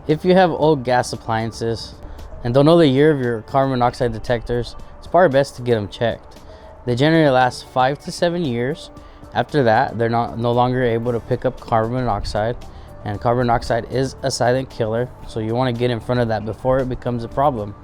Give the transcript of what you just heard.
If you have old gas appliances and don't know the year of your carbon monoxide detectors, it's probably best to get them checked. They generally last 5 to 7 years. After that, they're no longer able to pick up carbon monoxide, and carbon monoxide is a silent killer, so you want to get in front of that before it becomes a problem.